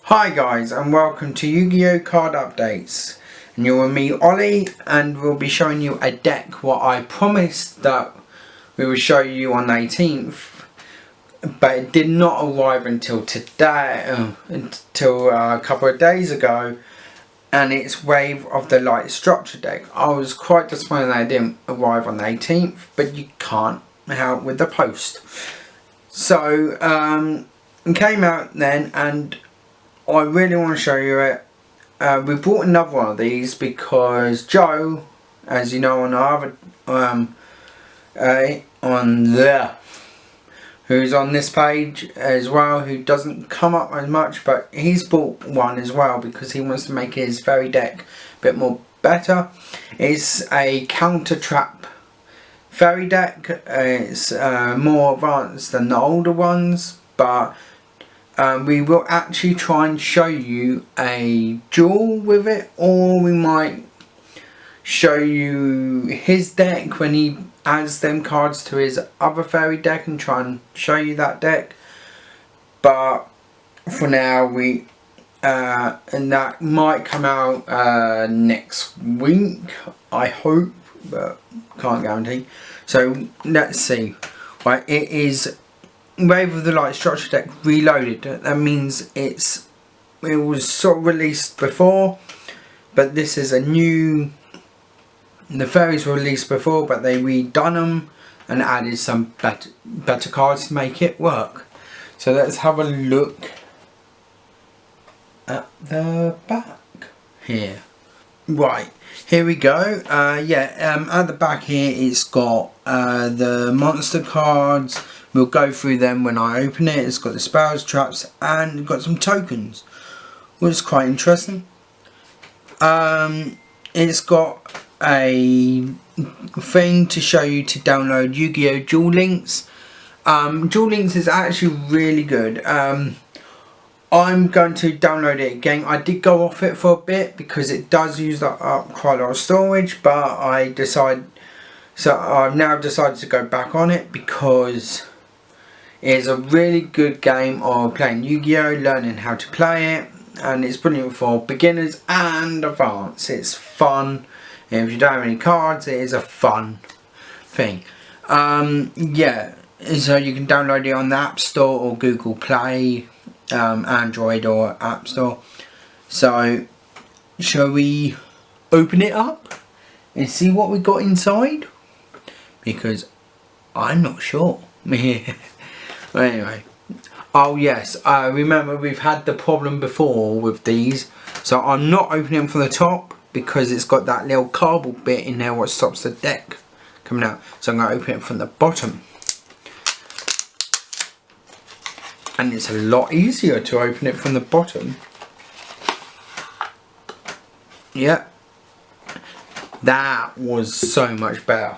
Hi guys, and welcome to Yu-Gi-Oh card updates, and you're with me Ollie, and we'll be showing you a deck what I promised that we would show you on the 18th, but it did not arrive until today, until a couple of days ago, and it's Wave of the Light Structure deck. I was quite disappointed that it didn't arrive on the 18th, but you can't help with the post. So it came out then, and I really want to show you it. We bought another one of these because Joe, as you know, on our other, who's on this page as well, who doesn't come up as much, but he's bought one as well because he wants to make his fairy deck a bit more better. It's a counter trap fairy deck. It's more advanced than the older ones, but we will actually try and show you a duel with it, or we might show you his deck when he adds them cards to his other fairy deck and try and show you that deck. But for now, and that might come out next week, I hope, but can't guarantee. So let's see. Right, it is Wave of the Light Structure deck reloaded. That means it was sort of released before, but this is a new. The fairies were released before, but they redone them and added some better cards to make it work. So let's have a look at the back here. Right, here we go. At the back here it's got the monster cards. We'll go through them when I open it. It's got the spells, traps, and got some tokens, which is quite interesting. It's got a thing to show you to download Yu-Gi-Oh! Duel Links. Duel Links is actually really good. I'm going to download it again. I did go off it for a bit because it does use up quite a lot of storage, but I've now decided to go back on it because it's a really good game of playing Yu-Gi-Oh, learning how to play it, and it's brilliant for beginners and advanced. It's fun. If you don't have any cards, it is a fun thing. Yeah, so you can download it on the App Store or Google Play, Android or App Store. So shall we open it up and see what we got inside? Because I'm not sure. Anyway, oh yes, remember we've had the problem before with these, so I'm not opening them from the top because it's got that little cardboard bit in there what stops the deck coming out. So I'm going to open it from the bottom, and it's a lot easier to open it from the bottom. Yep, that was so much better.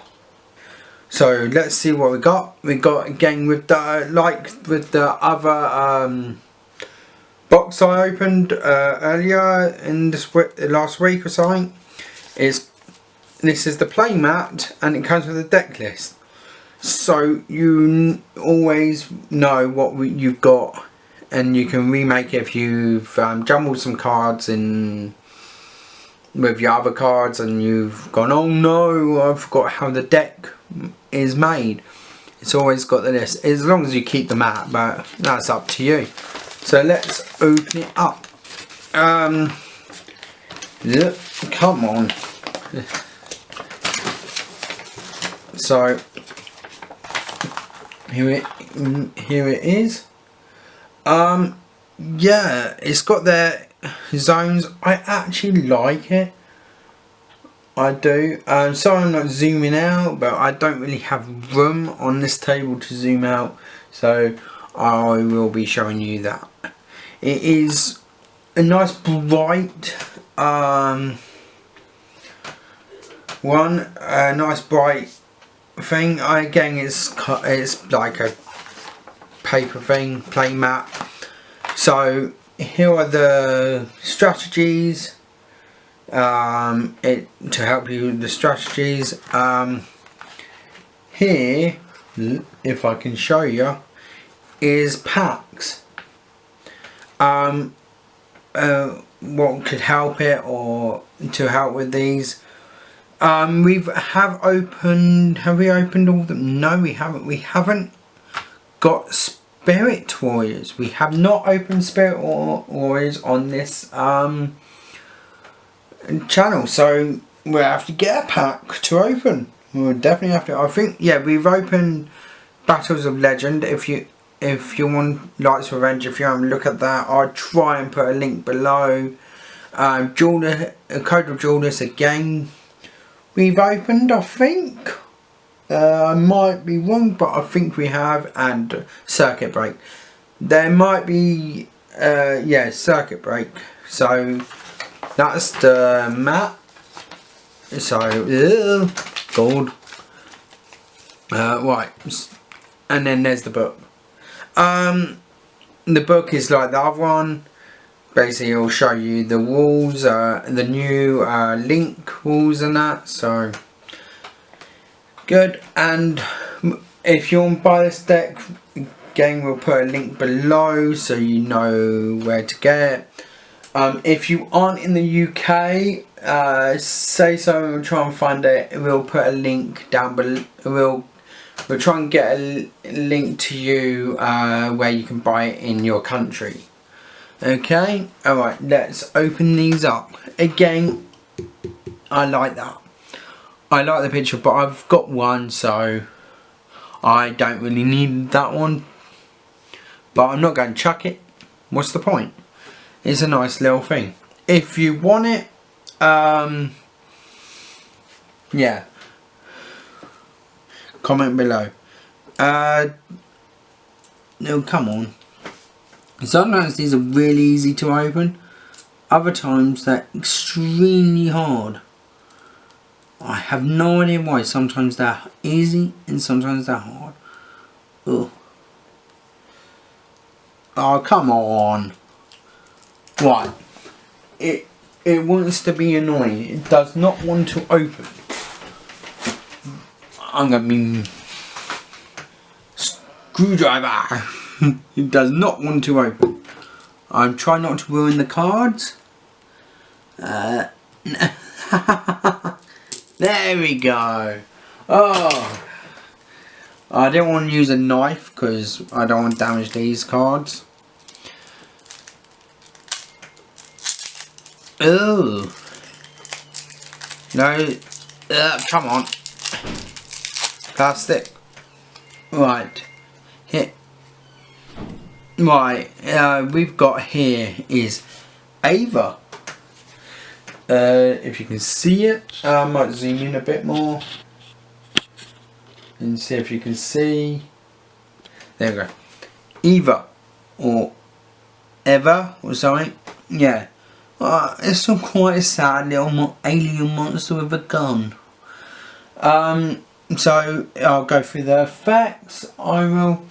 So let's see what we got. We got again with the other box I opened earlier in this last week or something. This is the play mat, and it comes with a deck list. So you always know what you've got, and you can remake it if you've jumbled some cards in with your other cards and you've gone, oh no, I forgot how the deck is made. It's always got the list, as long as you keep the mat, but that's up to you. So let's open it up. Look, come on. So here it is. Yeah, it's got their zones. I actually like it. I do. Sorry I'm not zooming out, but I don't really have room on this table to zoom out, so I will be showing you that. It is a nice bright a nice bright thing. Again, it's like a paper thing, play mat. So here are the strategies. To help you with the strategies. Here, if I can show you, is packs. what could help it or to help with these. Have we opened all of them? No, we haven't. We haven't got Spirit Warriors. We have not opened Spirit Warriors on this channel, so we'll have to get a pack to open. We'll definitely have to. I think, yeah, we've opened Battles of Legend. If you want Lights of Revenge, if you haven't look at that, I'll try and put a link below. Code of Duelist again, we've opened, I think. I might be wrong, but I think we have. And Circuit Break. There might be, yeah, Circuit Break. So that's the map. So, gold. Right, and then there's the book. The book is like the other one. Basically, it'll show you the walls, the new link walls and that. So good. And if you want to buy this deck, again, we'll put a link below so you know where to get it. If you aren't in the UK, say so, we'll try and find it. We'll put a link down below. We'll try and get a link to you where you can buy it in your country. Okay, alright, let's open these up. Again, I like that. I like the picture, but I've got one, so I don't really need that one. But I'm not going to chuck it. What's the point? It's a nice little thing. If you want it, yeah, comment below. No, come on. Sometimes these are really easy to open. Other times they're extremely hard. I have no idea why. Sometimes they're easy and sometimes they're hard. Ugh. Oh, come on. Right. It wants to be annoying. It does not want to open. I'm gonna be screwdriver. It does not want to open. I'm trying not to ruin the cards. There we go. Oh, I didn't want to use a knife because I don't want to damage these cards. Oh no! Come on, plastic. Right, here. Right, we've got here is Ava. If you can see it, I might zoom in a bit more and see if you can see. There we go. Eva or Eva or something. Yeah. It's not quite a sad little alien monster with a gun. So I'll go through the effects. I will.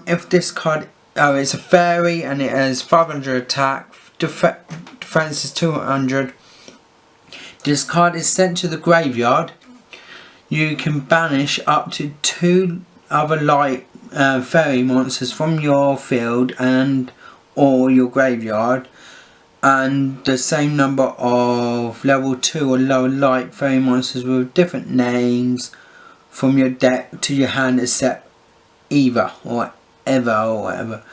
If this card, it's a fairy and it has 500 attack, defense is 200. This card is sent to the graveyard. You can banish up to 2 other light fairy monsters from your field and or your graveyard, and the same number of level 2 or lower light fairy monsters with different names from your deck to your hand except Eva or Eva or whatever.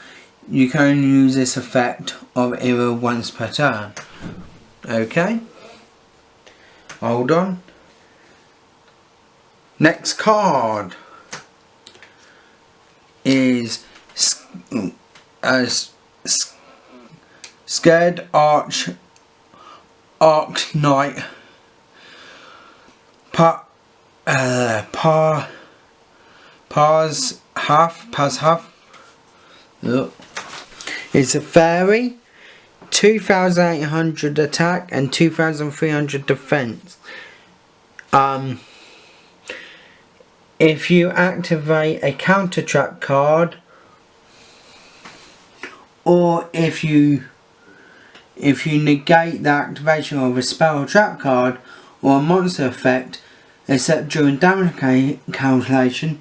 You can only use this effect of Eva once per turn. Okay, hold on. Next card is Scared Arch Knight. Paz Huff. Look. It's a fairy, 2,800 attack and 2,300 defense. If you activate a counter trap card, or if you negate the activation of a spell or trap card or a monster effect, except during damage calculation,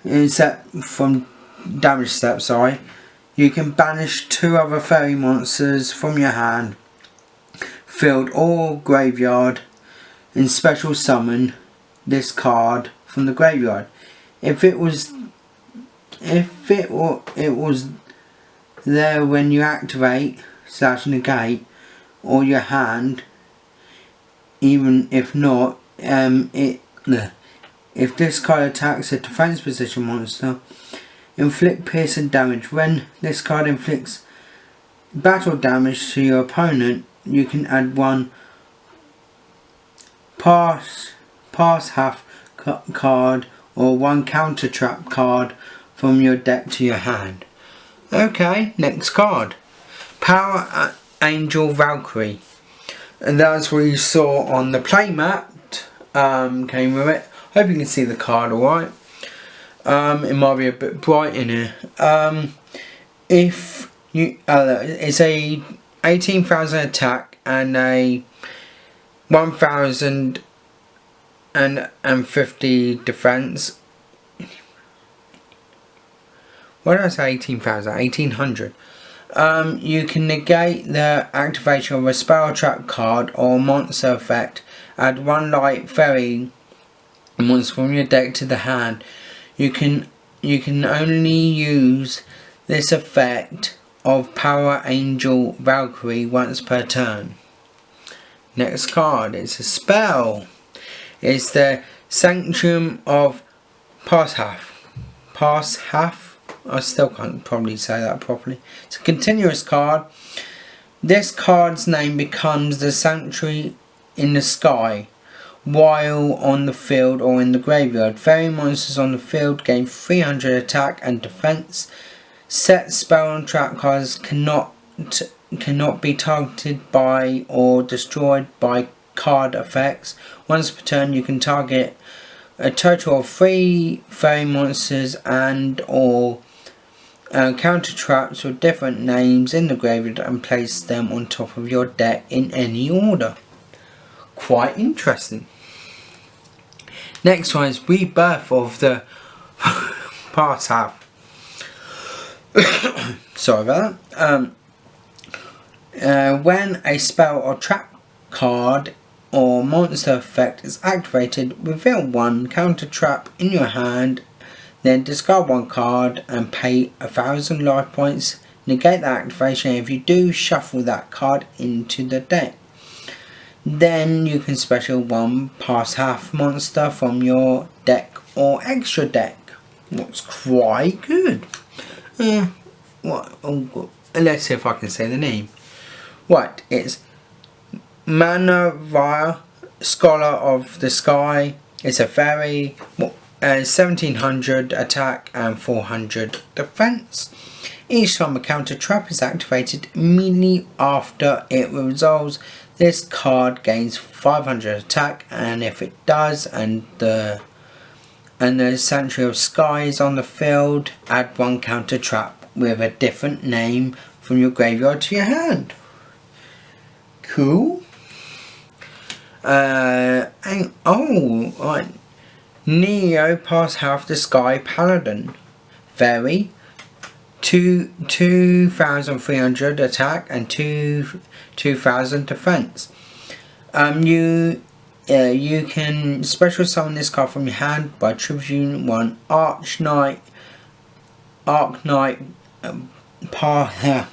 except from damage step, sorry, You can banish 2 other fairy monsters from your hand, field or graveyard, and special summon this card from the graveyard. If it was there when you activate / negate or your hand, even if not, if this card attacks a defense position monster, inflict piercing damage. When this card inflicts battle damage to your opponent, you can add 1 pass half card or 1 counter trap card from your deck to your hand. Okay, next card. Power Angel Valkyrie. And that's what you saw on the playmat. Came with it. Hope you can see the card alright. It might be a bit bright in here. If you it's a 18,000 attack and a 1,050 defense. Why did I say 18,000? 1,800. You can negate the activation of a spell trap card or monster effect. Add 1 light fairy monster from your deck to the hand. You can only use this effect of Power Angel Valkyrie once per turn. Next card, it's a spell. It's the Sanctum of Parshath. I still can't probably say that properly. It's a continuous card. This card's name becomes the Sanctuary in the sky while on the field or in the graveyard. Fairy monsters on the field gain 300 attack and defense. Set spell and trap cards cannot be targeted by or destroyed by card effects. Once per turn you can target a total of 3 fairy monsters and or counter traps with different names in the graveyard and place them on top of your deck in any order. Quite interesting. Next one is Rebirth of the Parshath. Sorry about that. When a spell or trap card or monster effect is activated, reveal 1 counter trap in your hand, then discard 1 card and pay 1,000 life points. Negate the activation. If you do, shuffle that card into the deck. Then you can special 1 Parshath monster from your deck or extra deck. That's quite good. Let's see if I can say the name. Right, it's Manavaya, Scholar of the Sky. It's a fairy. 1700 attack and 400 defense. Each time a counter trap is activated, immediately after it resolves, this card gains 500 attack, and if it does and the Sanctuary of Sky is on the field, add 1 counter trap with a different name from your graveyard to your hand. Cool. Right. Neo Parshath the Sky Paladin. Fairy. 2,300 attack and 2,000 defense. You can special summon this card from your hand by tributing 1 Arc Knight Parshath.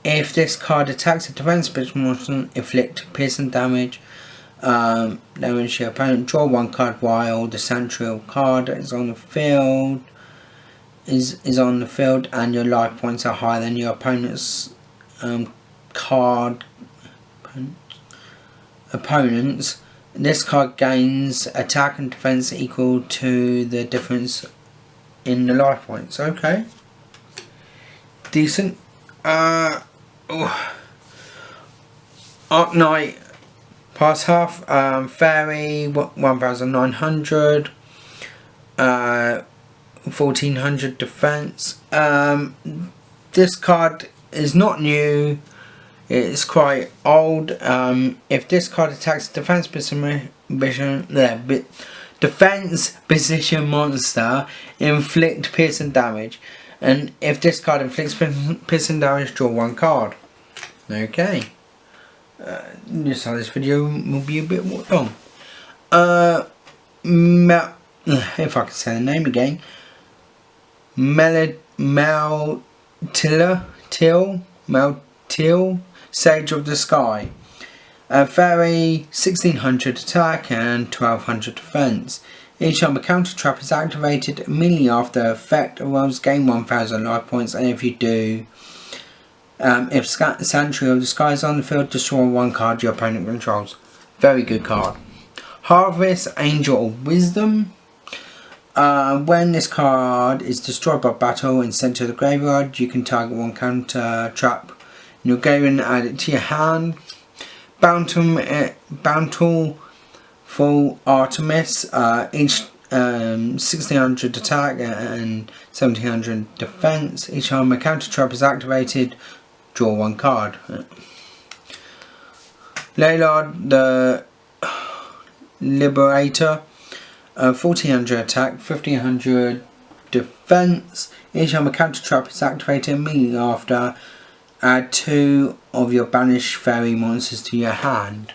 If this card attacks a defense monster, inflict piercing damage. Damage your opponent. Draw 1 card while the Sanctuary card is on the field. Is on the field, and your life points are higher than your opponent's opponents. This card gains attack and defense equal to the difference in the life points. Okay, decent. Arc Knight Parshath, fairy, 1,900. 1,400 defense. This card is not new, it's quite old. If this card attacks defense position monster, inflict piercing damage. And if this card inflicts piercing damage, draw 1 card. Okay. Just how this video will be a bit more long. If I can say the name again. Meltil, Sage of the Sky. Fairy, 1600 attack and 1200 defense. Each time a counter trap is activated, immediately after effect rolls gain 1000 life points, and if you do, if Sanctuary of the Sky is on the field, destroy 1 card your opponent controls. Very good card. Harvest, Angel of Wisdom. When this card is destroyed by battle and sent to the graveyard, you can target 1 counter trap in your game and add it to your hand. Bountiful Artemis, each 1600 attack and 1700 defense. Each time a counter trap is activated, draw 1 card. Laylard the Liberator, 1400 attack, 1500 defense. Each time a counter trap is activated, immediately after, add 2 of your banished fairy monsters to your hand.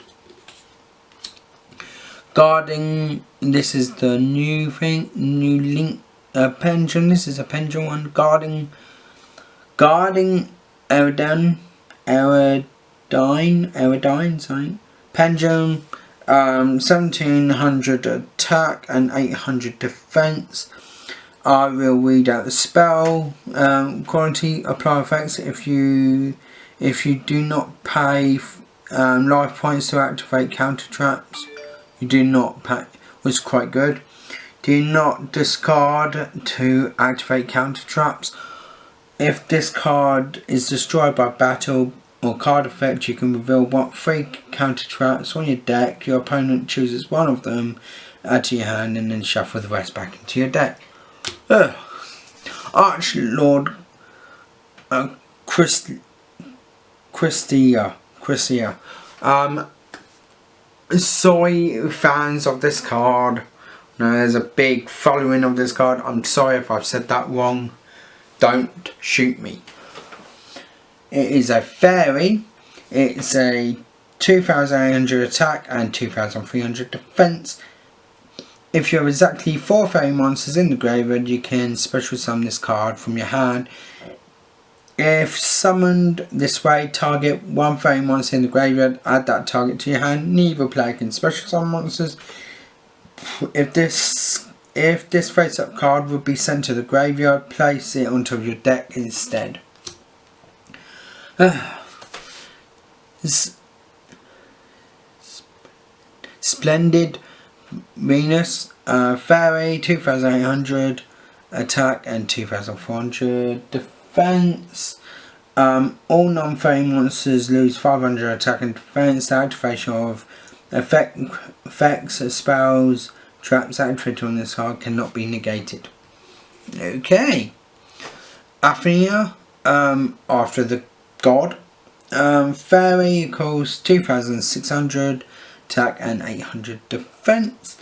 Guarding, this is the new thing, new link, pendulum. This is a pendulum one. Guarding Aerodine, sorry. Pendulum, 1700 attack and 800 defense. I will read out the spell. Quality, apply effects if you do not pay life points to activate counter traps. You do not pay, was quite good. Do not discard to activate counter traps. If this card is destroyed by battle or card effect, you can reveal 3 counter traps on your deck. Your opponent chooses 1 of them, add to your hand, and then shuffle the rest back into your deck. Archlord Christia. Sorry fans of this card. Now, there's a big following of this card. I'm sorry if I've said that wrong. Don't shoot me. It is a fairy. It's a 2800 attack and 2300 defense. If you have exactly 4 fairy monsters in the graveyard, you can special summon this card from your hand. If summoned this way, target 1 fairy monster in the graveyard, add that target to your hand. Neither player can special summon monsters. If this face-up card would be sent to the graveyard, place it onto your deck instead. Splendid Venus, fairy, 2800 attack and 2400 defense. All non-fairy monsters lose 500 attack and defense. The activation of effects, spells, traps activated on this card cannot be negated. Okay. Athena, after the god. Fairy equals 2600 attack and 800 defense.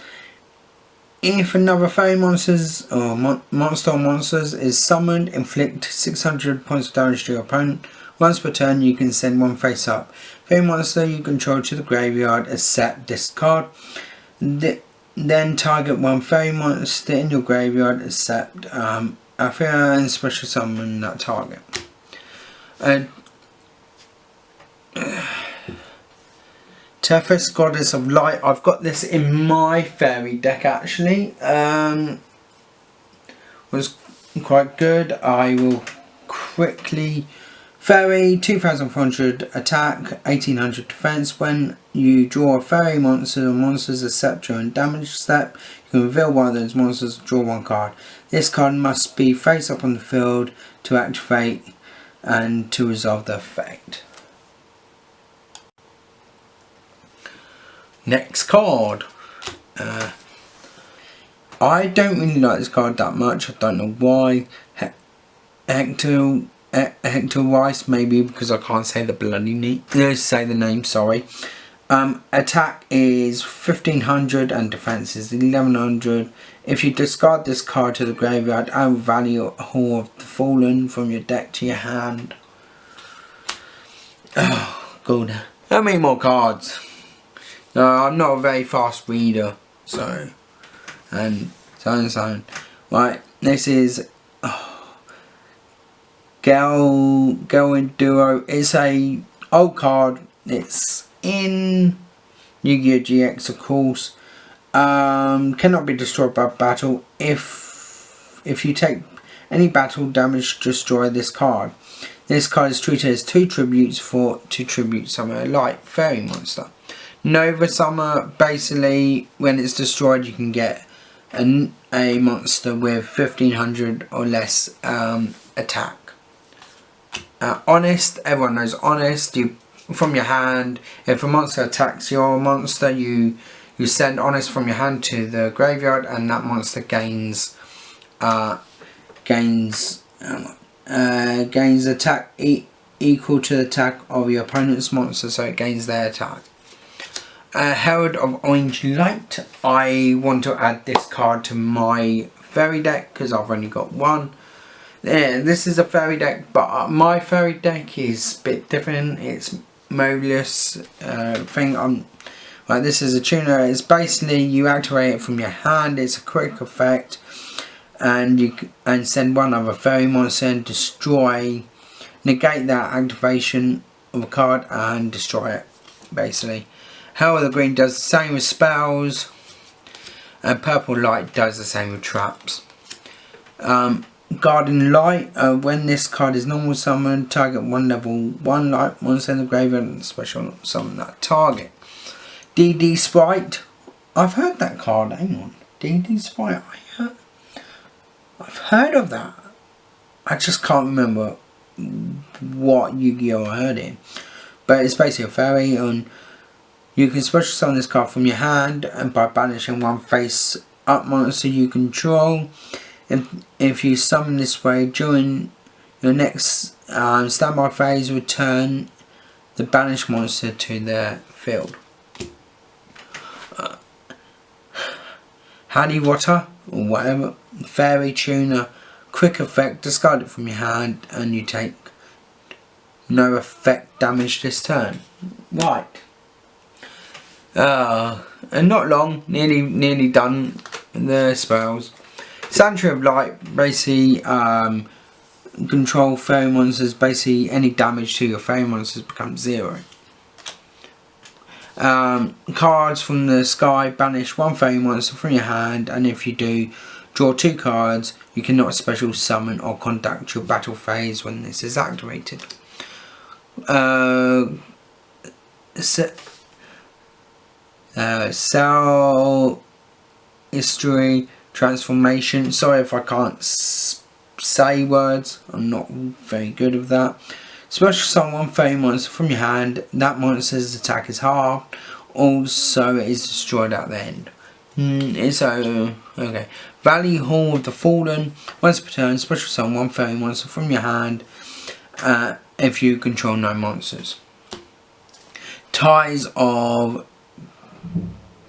If another fairy monsters or monsters is summoned, inflict 600 points of damage to your opponent. Once per turn, you can send 1 face up fairy monster you control to the graveyard, except this card. Then target 1 fairy monster in your graveyard, except Athena, and special summon that target. Tethys, Goddess of Light. I've got this in my fairy deck actually. Was quite good. I will quickly. Fairy, 2400 attack, 1800 defense. When you draw a fairy monster or monsters accept your damage step, you can reveal 1 of those monsters and draw 1 card. This card must be face up on the field to activate and to resolve the effect. Next card. I don't really like this card that much. I don't know why. Hector Rice, maybe because I can't say the bloody name. Say the name. Sorry. Attack is 1500 and defense is 1100. If you discard this card to the graveyard, add value Hall of the Fallen from your deck to your hand. Oh, good. How many more cards? No, I'm not a very fast reader, so and so and so. Right, this is Girl Duo. It's a old card. It's in Yu-Gi-Oh! GX, of course. Cannot be destroyed by battle. If you take any battle damage, destroy this card. This card is treated as 2 tributes to tribute summon a light fairy monster. Nova Summer, basically when it's destroyed you can get a monster with 1500 or less attack. Honest, everyone knows Honest. You from your hand, if a monster attacks your monster, you send Honest from your hand to the graveyard, and that monster gains attack equal to the attack of your opponent's monster, so it gains their attack. Herald of Orange Light. I want to add this card to my fairy deck because I've only got one. Yeah, this is a fairy deck, but my fairy deck is a bit different. It's modulus thing. Like, this is a tuner. It's basically you activate it from your hand. It's a quick effect, and you send one other fairy monster and negate that activation of a card and destroy it. Basically, Herald of the Green does the same with spells, and Purple Light does the same with traps. Guardian Light, when this card is normal summoned, target one level 1 light monster in the graveyard and special summon that target. DD Sprite, I've heard that card, hang on. DD Sprite, I've heard of that. I just can't remember what Yu-Gi-Oh! I heard it. But it's basically a fairy, and you can special summon this card from your hand and by banishing one face up monster you control. If you summon this way during your next standby phase, return the banished monster to their field. Haddy Water or whatever, fairy tuner, quick effect, discard it from your hand and you take no effect damage this turn. Right. And not long, nearly done the spells. Sanctuary of Light, basically control fairy monsters. Basically any damage to your fairy monsters becomes 0. Cards from the sky, banish one fairy monster from your hand, and if you do, draw 2 cards. You cannot special summon or contact your battle phase when this is activated. Cell history transformation. Sorry if I can't say words, I'm not very good with that. Special summon one fairy monster from your hand. That monster's attack is halved. Also, it is destroyed at the end. Okay. Value Hall of the Fallen. Once per turn, special summon one fairy monster from your hand. If you control no monsters. Ties of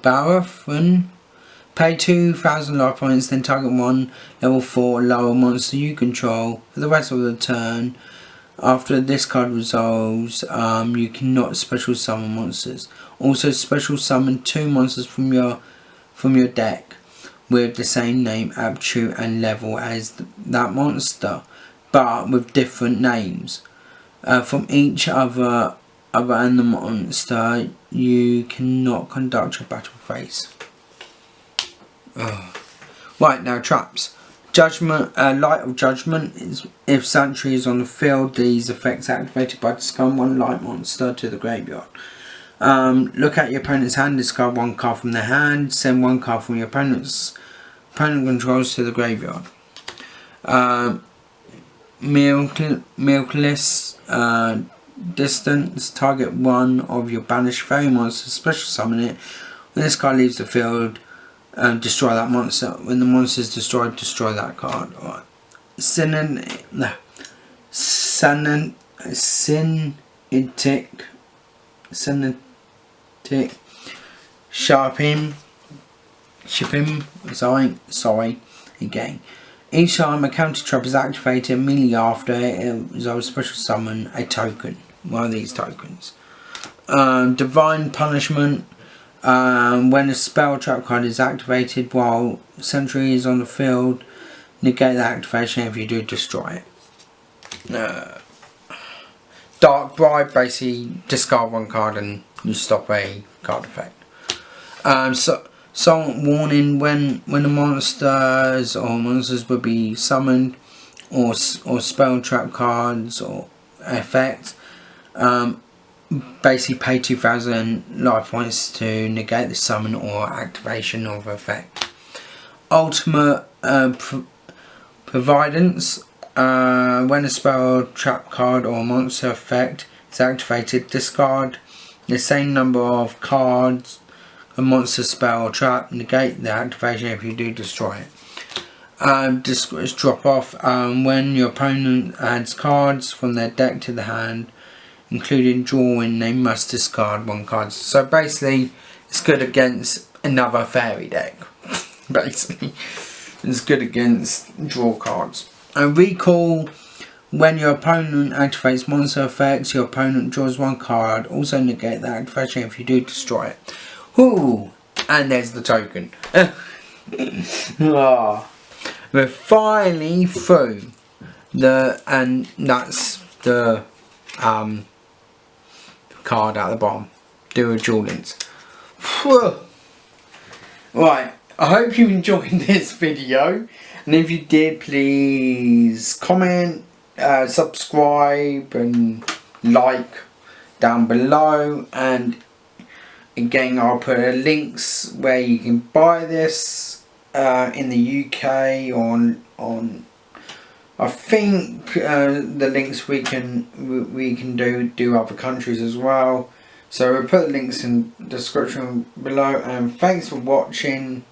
Barathun. Pay 2,000 life points, then target one level 4 lower monster you control for the rest of the turn. After this card resolves, you cannot special summon monsters. Also special summon 2 monsters from your deck with the same name, aptitude and level as that monster, but with different names. From each other than the monster, you cannot conduct your battle phase. Right, now traps. Judgment, Light of Judgment is if Sanctuary is on the field, these effects are activated by discarding one light monster to the graveyard. Look at your opponent's hand, discard one card from their hand, send one card from your opponent controls to the graveyard. Milkless distance, target one of your banished fairy monsters, special summon it. When this card leaves the field, destroy that monster. When the monster is destroyed, destroy that card. Alright. Synetic automatic shipping. Sorry, again. Each time a counter trap is activated, immediately after it is a special summon a token, one of these tokens. Divine Punishment. When a spell trap card is activated while sentry is on the field, negate the activation. If you do, destroy it. Dark Bribe, basically discard one card and you stop a card effect. Silent Warning, when the monsters will be summoned or spell trap cards or effects, basically pay 2,000 life points to negate the summon or activation of effect. Ultimate Providence, when a spell trap card or monster effect is activated, discard the same number of cards a monster spell or trap, negate the activation. If you do, destroy it. Drop off, when your opponent adds cards from their deck to the hand, including drawing, they must discard one card. So basically it's good against another fairy deck. Basically it's good against draw cards. Recall, when your opponent activates monster effects, your opponent draws one card. Also negate the activation. If you do, destroy it. Ooh, and there's the token. We're finally through and that's the card at the bottom. Dual Links. Right, I hope you enjoyed this video, and if you did, please comment, subscribe and like down below, and again I'll put links where you can buy this in the UK on I think the links we can do other countries as well. So we'll put the links in the description below, and thanks for watching.